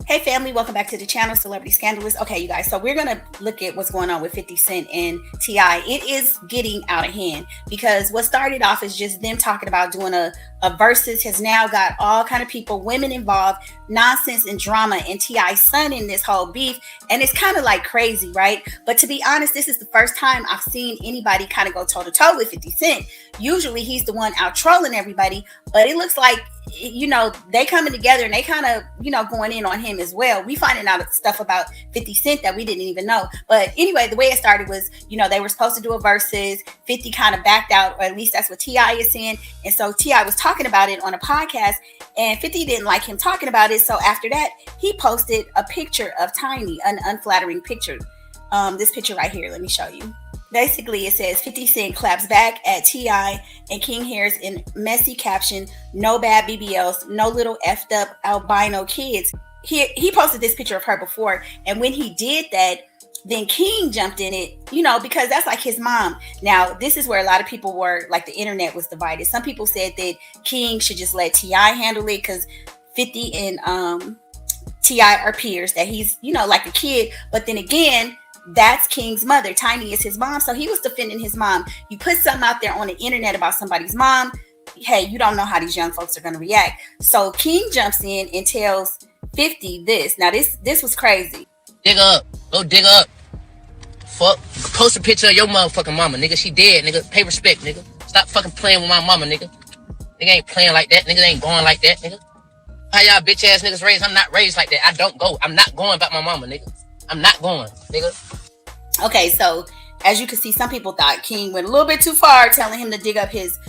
Hey family, welcome back to the channel, Celebrity Scandalust. Okay, you guys, so we're gonna look at what's going on with 50 Cent and T.I. It is getting out of hand because what started off as just them talking about doing a versus has now got all kind of people, women involved, nonsense and drama, and T.I.'s son in this whole beef, and it's kind of like crazy, right? But to be honest, this is the first time I've seen anybody kind of go toe to toe with 50 Cent. Usually he's the one out trolling everybody, but it looks like they coming together and they kind of going in on him as well. We finding out stuff about 50 Cent that we didn't even know. But anyway, the way it started was they were supposed to do a versus. 50 kind of backed out, or at least that's what T.I. is saying. And so T.I. was talking about it on a podcast, and 50 didn't like him talking about it. So after that, he posted a picture of Tiny, an unflattering picture. This picture right here, let me show you. Basically, it says 50 Cent claps back at T.I. and King Harris in messy caption, no bad BBLs, no little effed up albino kids. He posted this picture of her before, and when he did that, then King jumped in it, because that's like his mom. Now, this is where a lot of people were, like, the internet was divided. Some people said that King should just let T.I. handle it because 50 and T.I. are peers, that he's, like a kid. But then again, that's King's mother. Tiny is his mom. So he was defending his mom. You put something out there on the internet about somebody's mom, hey, you don't know how these young folks are going to react. So King jumps in and tells 50 this. Now, this was crazy. Dig up. Go dig up. Fuck. Post a picture of your motherfucking mama, nigga. She dead, nigga. Pay respect, nigga. Stop fucking playing with my mama, nigga. Nigga ain't playing like that. Nigga ain't going like that, nigga. How y'all bitch ass niggas raised? I'm not raised like that. I don't go. I'm not going about my mama, nigga. I'm not going, nigga. Okay, so as you can see, some people thought King went a little bit too far, telling him to dig up his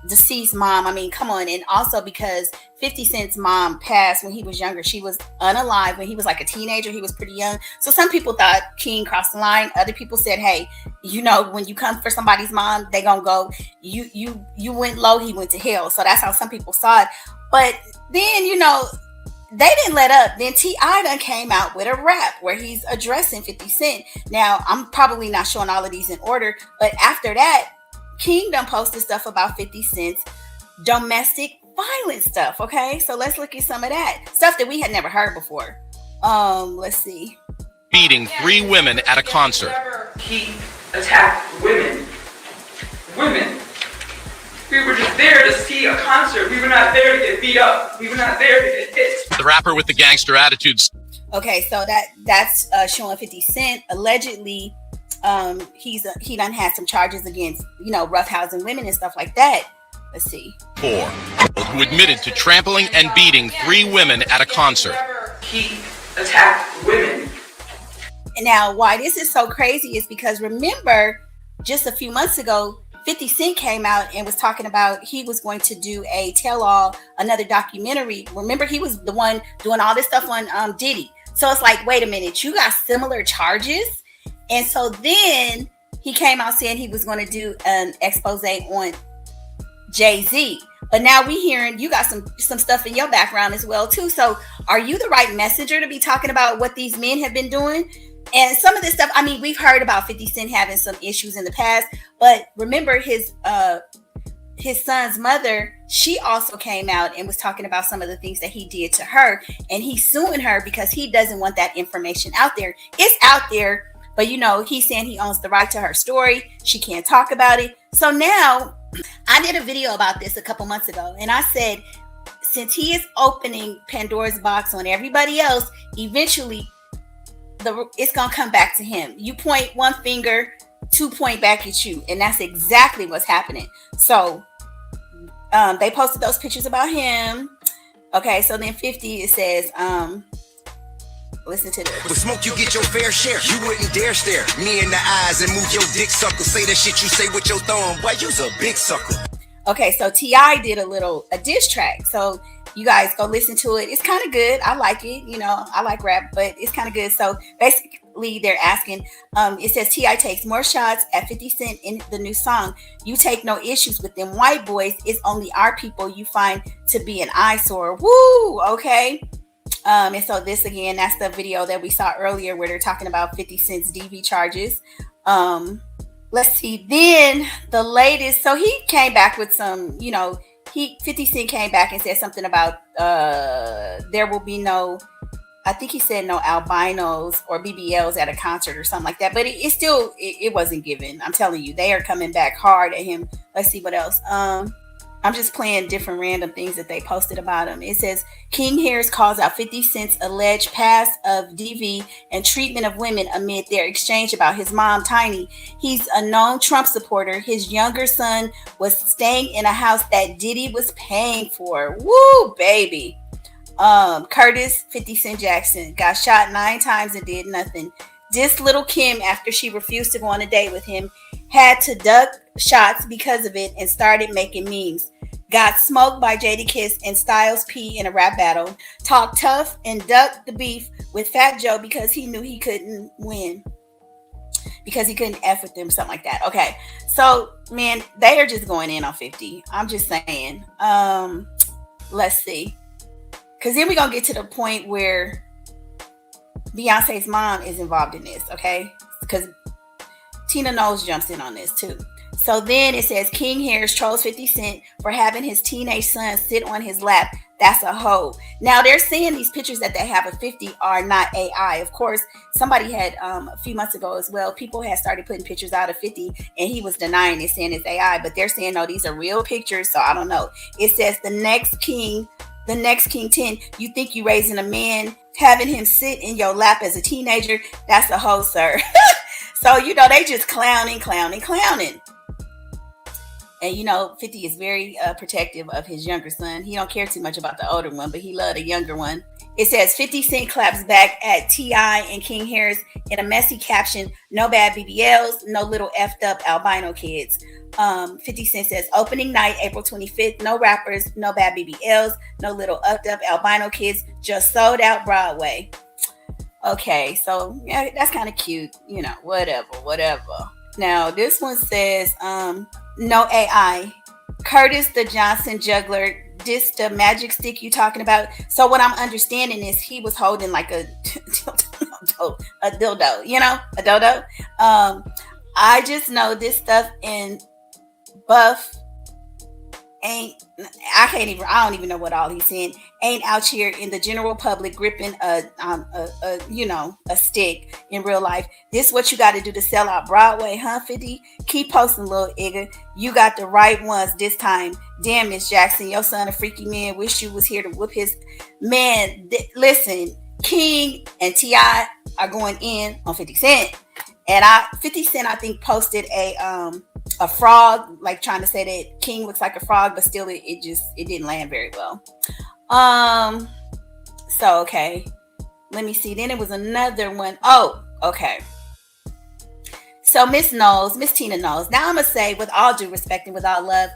deceased mom. I mean, come on. And also because 50 Cent's mom passed when he was younger. She was unalive when he was like a teenager. He was pretty young. So some people thought King crossed the line. Other people said, hey, when you come for somebody's mom, they gonna go. You went low, he went to hell. So that's how some people saw it. But then, they didn't let up. Then T.I. done came out with a rap where he's addressing 50 Cent. Now, I'm probably not showing all of these in order, but after that, King done posted stuff about 50 Cent's domestic violence stuff, okay? So let's look at some of that. Stuff that we had never heard before. Let's see. Beating 3 women at a concert. He attacked women. Women. We were just there to see a concert. We were not there to get beat up. We were not there to get hit. The rapper with the gangster attitudes. Okay, so that's showing 50 Cent. Allegedly, he done had some charges against, roughhousing women and stuff like that. Let's see. 4. Who admitted to trampling and beating 3 women at a concert. He attacked women. Now, why this is so crazy is because remember, just a few months ago, 50 Cent came out and was talking about he was going to do a tell-all, another documentary. Remember, he was the one doing all this stuff on Diddy. So it's like, wait a minute, you got similar charges? And so then he came out saying he was going to do an expose on Jay-Z. But now we hearing you got some stuff in your background as well, too. So are you the right messenger to be talking about what these men have been doing? And some of this stuff, I mean, we've heard about 50 Cent having some issues in the past, but remember his son's mother, she also came out and was talking about some of the things that he did to her, and he's suing her because he doesn't want that information out there. It's out there, but he's saying he owns the right to her story. She can't talk about it. So now I did a video about this a couple months ago, and I said, since he is opening Pandora's box on everybody else, eventually it's gonna come back to him. You point one finger, 2 point back at you, and that's exactly what's happening. So they posted those pictures about him. Okay, so then 50, it says, listen to this. With smoke, you get your fair share. You wouldn't dare stare me in the eyes and move your dick sucker. Say that shit you say with your thumb. Boy, you's a big sucker. Okay, so T.I. did a diss track. So you guys go listen to it. It's kind of good. I like it. I like rap, but it's kind of good. So basically they're asking, it says T.I. takes more shots at 50 Cent in the new song. You take no issues with them white boys. It's only our people you find to be an eyesore. Woo! Okay. And so this again, that's the video that we saw earlier where they're talking about 50 Cent's DV charges. Let's see. Then the latest, so he came back with some, 50 Cent came back and said something about there will be no I think he said no albinos or BBLs at a concert or something like that. But it still it wasn't given. I'm telling you, they are coming back hard at him. Let's see what else. I'm just playing different random things that they posted about him. It says King Harris calls out 50 Cent's alleged past of DV and treatment of women amid their exchange about his mom, Tiny. He's a known Trump supporter. His younger son was staying in a house that Diddy was paying for. Woo, baby. Curtis 50 Cent Jackson got shot 9 times and did nothing. This little Kim, after she refused to go on a date with him, had to duck shots because of it and started making memes. Got smoked by Jada Kiss and Styles P in a rap battle. Talked tough and ducked the beef with Fat Joe because he knew he couldn't win. Because he couldn't F with them, something like that. Okay. So, man, they are just going in on 50. I'm just saying. Let's see. Because then we're going to get to the point where Beyonce's mom is involved in this, okay? Because Tina Knowles jumps in on this too. So then it says King Harris trolls 50 Cent for having his teenage son sit on his lap. That's a hoe. Now they're saying these pictures that they have of 50 are not AI. Of course, somebody had a few months ago as well, people had started putting pictures out of 50 and he was denying it, saying it's AI. But they're saying, no, these are real pictures. So I don't know. It says the next King 10, you think you raising a man, having him sit in your lap as a teenager, that's a hoe, sir. So, they just clowning. And, 50 is very protective of his younger son. He don't care too much about the older one, but he loved the younger one. It says 50 Cent claps back at T.I. and King Harris in a messy caption, no bad BBLs, no little effed up albino kids. 50 Cent says, opening night, April 25th, no rappers, no bad BBLs, no little effed up albino kids, just sold out Broadway. Okay, so yeah, that's kind of cute, whatever. Now, this one says, no AI. Curtis the Johnson juggler, this the magic stick you talking about. So what I'm understanding is he was holding like a dildo, a dodo. I just know this stuff in Buff I don't even know what all he's saying, ain't out here in the general public gripping a stick in real life. This what you got to do to sell out Broadway, huh, 50? Keep posting, little Igga. You got the right ones this time. Damn, Miss Jackson, your son a freaky man. Wish you was here to whoop his man. Listen, King and T.I. are going in on 50 Cent. And 50 Cent, I think, posted a frog, like trying to say that King looks like a frog, but still it didn't land very well. So okay. Let me see. Then it was another one. Oh, okay. So Miss Tina Knowles. Now I'm gonna say, with all due respect and with all love,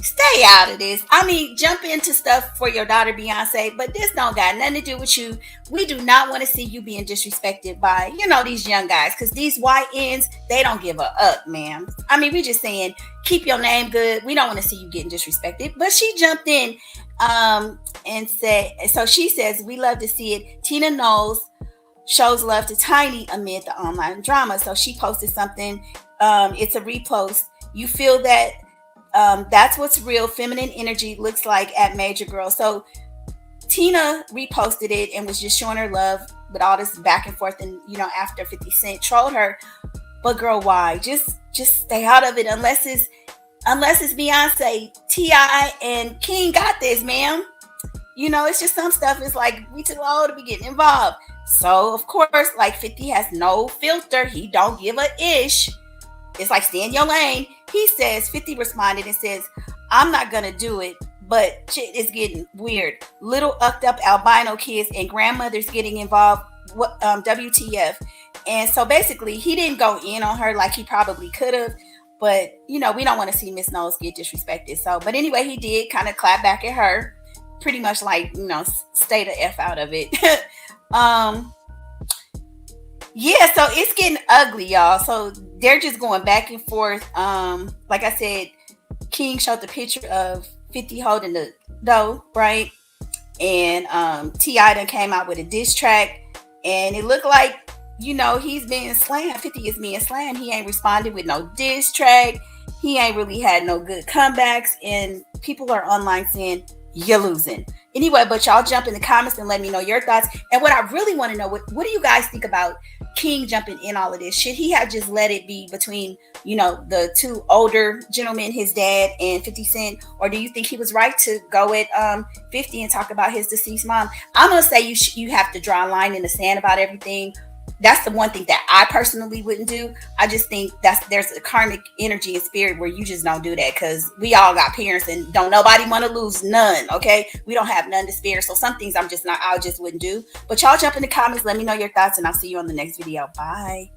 stay out of this. I mean, jump into stuff for your daughter Beyonce, but this don't got nothing to do with you. We do not want to see you being disrespected by, these young guys, because these YNs, they don't give a up, ma'am. I mean, we just saying, keep your name good. We don't want to see you getting disrespected. But she jumped in and said, so she says, we love to see it. Tina Knowles shows love to Tiny amid the online drama. So she posted something. It's a repost. You feel that that's what's real feminine energy looks like at Major Girl. So Tina reposted it and was just showing her love with all this back and forth. And after 50 Cent trolled her, but girl, why? Just stay out of it unless it's Beyonce. T.I. and King got this, ma'am. It's just some stuff. It's like we too old to be getting involved. So of course, like 50 has no filter. He don't give a ish. It's like, stay in your lane. He says, 50 responded and says, I'm not going to do it, but shit is getting weird. Little ucked up albino kids and grandmothers getting involved. WTF. And so basically, he didn't go in on her like he probably could have. But, we don't want to see Miss Knowles get disrespected. So, but anyway, he did kind of clap back at her. Pretty much like, stay the F out of it. Yeah, so it's getting ugly, y'all. So they're just going back and forth. Like I said, King showed the picture of 50 holding the dough, right? And T.I. done came out with a diss track, and it looked like, he's being slammed. 50 is being slammed. He ain't responded with no diss track. He ain't really had no good comebacks, and people are online saying, you're losing. Anyway, but y'all jump in the comments and let me know your thoughts. And what I really want to know, what do you guys think about King jumping in all of this? Should he have just let it be between, you know, the two older gentlemen, his dad and 50 Cent? Or do you think he was right to go at 50 and talk about his deceased mom? I'm going to say you have to draw a line in the sand about everything. That's the one thing that I personally wouldn't do. I just think there's a karmic energy and spirit where you just don't do that, because we all got parents and don't nobody want to lose none. Okay, we don't have none to spare. So some things I just wouldn't do. But y'all jump in the comments, let me know your thoughts, and I'll see you on the next video. Bye.